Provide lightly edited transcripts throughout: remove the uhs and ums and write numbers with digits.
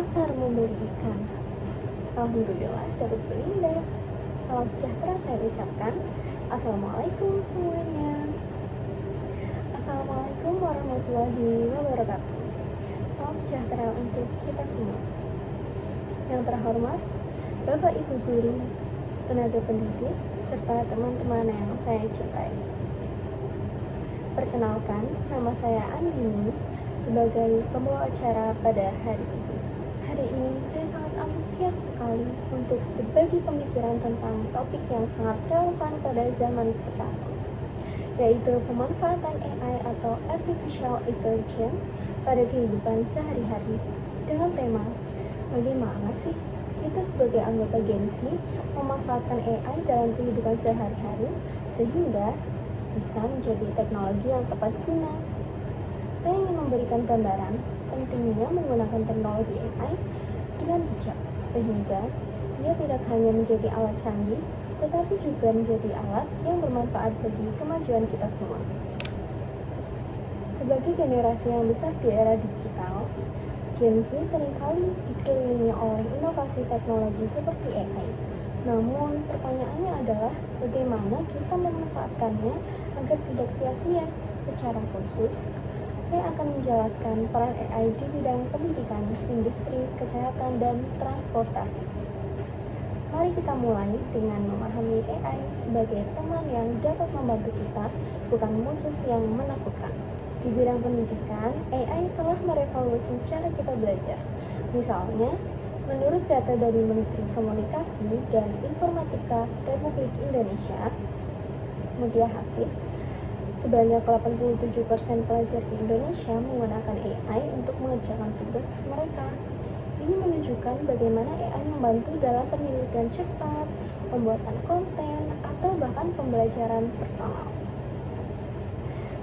pasar membeli ikan. Alhamdulillah dapat berlimpah. Salam sejahtera saya ucapkan. Assalamualaikum semuanya. Assalamualaikum warahmatullahi wabarakatuh. Salam sejahtera untuk kita semua. Yang terhormat, Bapak Ibu Guru, tenaga pendidik, serta teman-teman yang saya cintai. Perkenalkan, nama saya Andini sebagai pembawa acara pada hari ini. Hari ini saya sangat antusias sekali untuk berbagi pemikiran tentang topik yang sangat relevan pada zaman sekarang, yaitu pemanfaatan AI atau Artificial Intelligence pada kehidupan sehari-hari dengan tema bagaimana sih kita sebagai anggota Gen Z memanfaatkan AI dalam kehidupan sehari-hari sehingga bisa menjadi teknologi yang tepat guna. Saya ingin memberikan gambaran pentingnya menggunakan teknologi AI dengan bijak, sehingga ia tidak hanya menjadi alat canggih, tetapi juga menjadi alat yang bermanfaat bagi kemajuan kita semua. Sebagai generasi yang besar di era digital, Gen Z seringkali dikelilingi oleh inovasi teknologi seperti AI. Namun, pertanyaannya adalah bagaimana kita memanfaatkannya agar tidak sia-sia. Secara khusus, saya akan menjelaskan peran AI di bidang pendidikan, industri, kesehatan, dan transportasi. Mari kita mulai dengan memahami AI sebagai teman yang dapat membantu kita, bukan musuh yang menakutkan. Di bidang pendidikan, AI telah merevolusi cara kita belajar. Misalnya, menurut data dari Menteri Komunikasi dan Informatika Republik Indonesia, Mutia Hafid, sebanyak 87% pelajar di Indonesia menggunakan AI untuk mengerjakan tugas mereka. Ini menunjukkan bagaimana AI membantu dalam penelitian cepat, pembuatan konten, atau bahkan pembelajaran personal.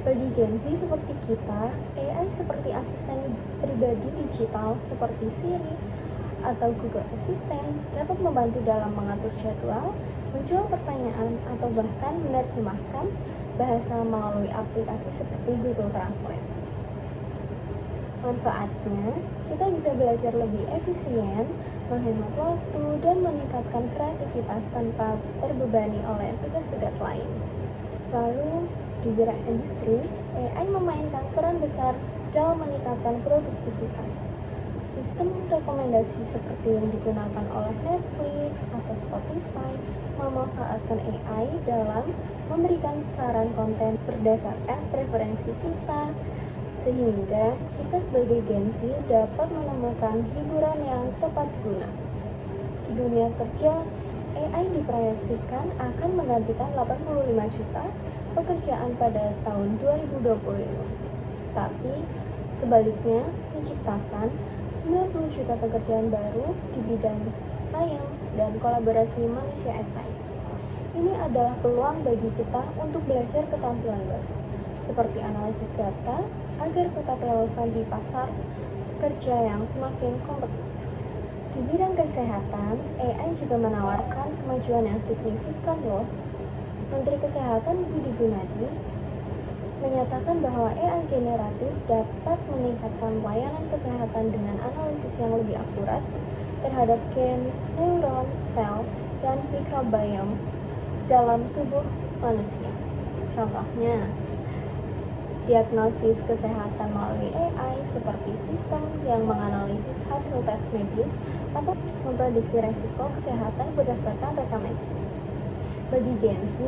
Bagi Gen Z seperti kita, AI seperti asisten pribadi digital seperti Siri atau Google Assistant dapat membantu dalam mengatur jadwal, menjawab pertanyaan, atau bahkan menerjemahkan bahasa melalui aplikasi seperti Google Translate. Manfaatnya, kita bisa belajar lebih efisien, menghemat waktu, dan meningkatkan kreativitas tanpa terbebani oleh tugas-tugas lain. Lalu, di bidang industri, AI memainkan peran besar dalam meningkatkan produktivitas. Sistem rekomendasi seperti yang digunakan oleh Netflix atau Spotify memanfaatkan AI dalam memberikan saran konten berdasarkan preferensi kita, sehingga kita sebagai Gen Z dapat menemukan hiburan yang tepat guna. Di dunia kerja, AI diproyeksikan akan menggantikan 85 juta pekerjaan pada tahun 2025. Tapi, sebaliknya menciptakan 90 juta pekerjaan baru di bidang sains dan kolaborasi manusia AI. Ini adalah peluang bagi kita untuk belajar keterampilan baru, seperti analisis data, agar tetap relevan di pasar kerja yang semakin kompetitif. Di bidang kesehatan, AI juga menawarkan kemajuan yang signifikan loh. Menteri Kesehatan Budi Gunadi menyatakan bahwa AI generatif dapat meningkatkan pelayanan kesehatan dengan analisis yang lebih akurat terhadap gen, neuron, sel, dan mikrobiom dalam tubuh manusia. Contohnya, diagnosis kesehatan melalui AI seperti sistem yang menganalisis hasil tes medis atau memprediksi resiko kesehatan berdasarkan rekam medis. Bagi Gen Z,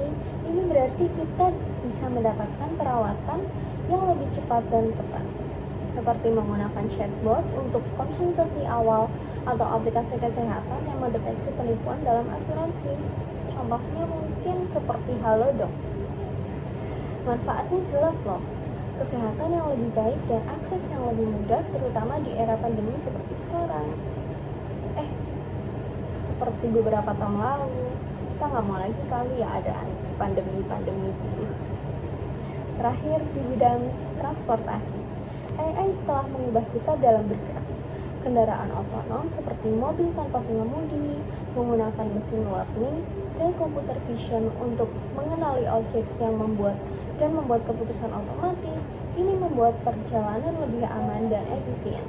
ini berarti kita bisa mendapatkan perawatan yang lebih cepat dan tepat, seperti menggunakan chatbot untuk konsultasi awal atau aplikasi kesehatan yang mendeteksi penipuan dalam asuransi. Contohnya mungkin seperti Halodoc. Manfaatnya jelas loh, kesehatan yang lebih baik dan akses yang lebih mudah, terutama di era pandemi seperti sekarang. Seperti beberapa tahun lalu, kita nggak mau lagi kali ya ada pandemi gitu. Terakhir, di bidang transportasi, AI telah mengubah kita dalam bergerak. Kendaraan otonom seperti mobil tanpa pengemudi, menggunakan mesin learning dan computer vision untuk mengenali objek yang membuat keputusan otomatis, ini membuat perjalanan lebih aman dan efisien.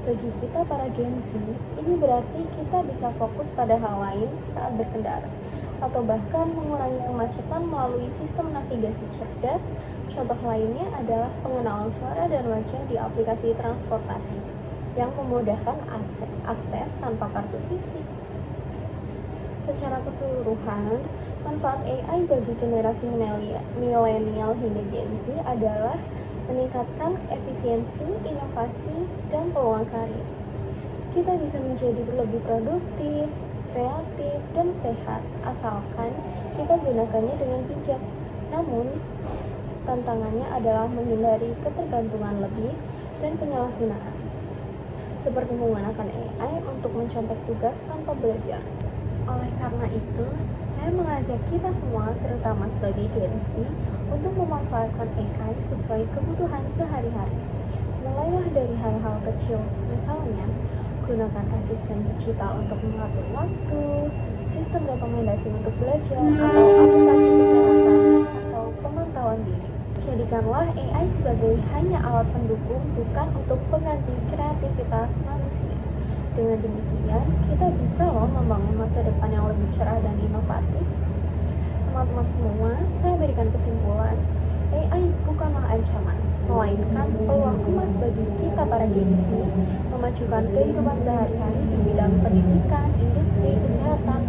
Bagi kita para Gen Z, ini berarti kita bisa fokus pada hal lain saat berkendara, atau bahkan mengurangi kemacetan melalui sistem navigasi cerdas. Contoh lainnya adalah pengenalan suara dan wajah di aplikasi transportasi yang memudahkan akses tanpa kartu fisik. Secara keseluruhan, manfaat AI bagi generasi milenial hingga Gen Z adalah meningkatkan efisiensi, inovasi, dan peluang karir. Kita bisa menjadi lebih produktif, kreatif, dan sehat asalkan kita gunakannya dengan bijak. Namun, tantangannya adalah menghindari ketergantungan lebih dan penyalahgunaan, seperti menggunakan AI untuk mencontek tugas tanpa belajar. Oleh karena itu, saya mengajak kita semua, terutama sebagai Gen Z, untuk memanfaatkan AI sesuai kebutuhan sehari-hari. Mulailah dari hal-hal kecil, misalnya gunakan asisten digital untuk mengatur waktu, sistem rekomendasi untuk belajar, atau aplikasi kesehatan atau pemantauan diri. Jadikanlah AI sebagai hanya alat pendukung, bukan untuk pengganti kreativitas manusia. Dengan demikian, kita bisa membangun masa depan yang lebih cerah dan inovatif. Teman-teman semua, saya berikan kesimpulan, AI bukanlah ancaman, melainkan peluang emas bagi kita para Gen Z memajukan kehidupan sehari-hari di bidang pendidikan, industri, kesehatan,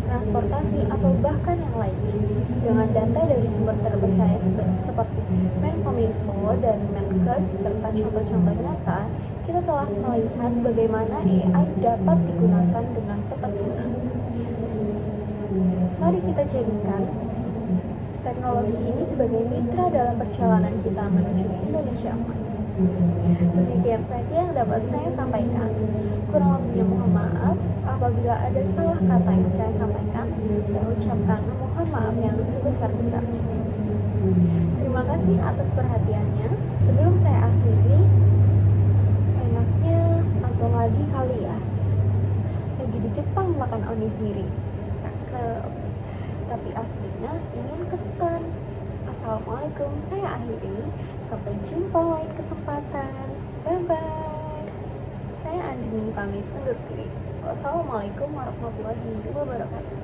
transportasi, atau bahkan yang lainnya. Dengan data dari sumber terpercaya seperti Menkominfo dan Menkes serta contoh-contoh nyata, kita telah melihat bagaimana AI dapat digunakan dengan tepat guna. Mari kita jadikan teknologi ini sebagai mitra dalam perjalanan kita menuju Indonesia Emas. Demikian saja yang dapat saya sampaikan. Kurang lebihnya mohon maaf apabila ada salah kata yang saya sampaikan. Saya ucapkan mohon maaf yang sebesar-besarnya. Terima kasih atas perhatiannya. Sebelum saya akhiri, enaknya nonton lagi kali ya. Lagi di Jepang makan onigiri. Cakep. Tapi aslinya ingin ketan. Assalamualaikum, saya akhiri. Sampai jumpa lain kesempatan. Bye-bye. Saya Andini pamit undur diri. Wassalamualaikum warahmatullahi wabarakatuh.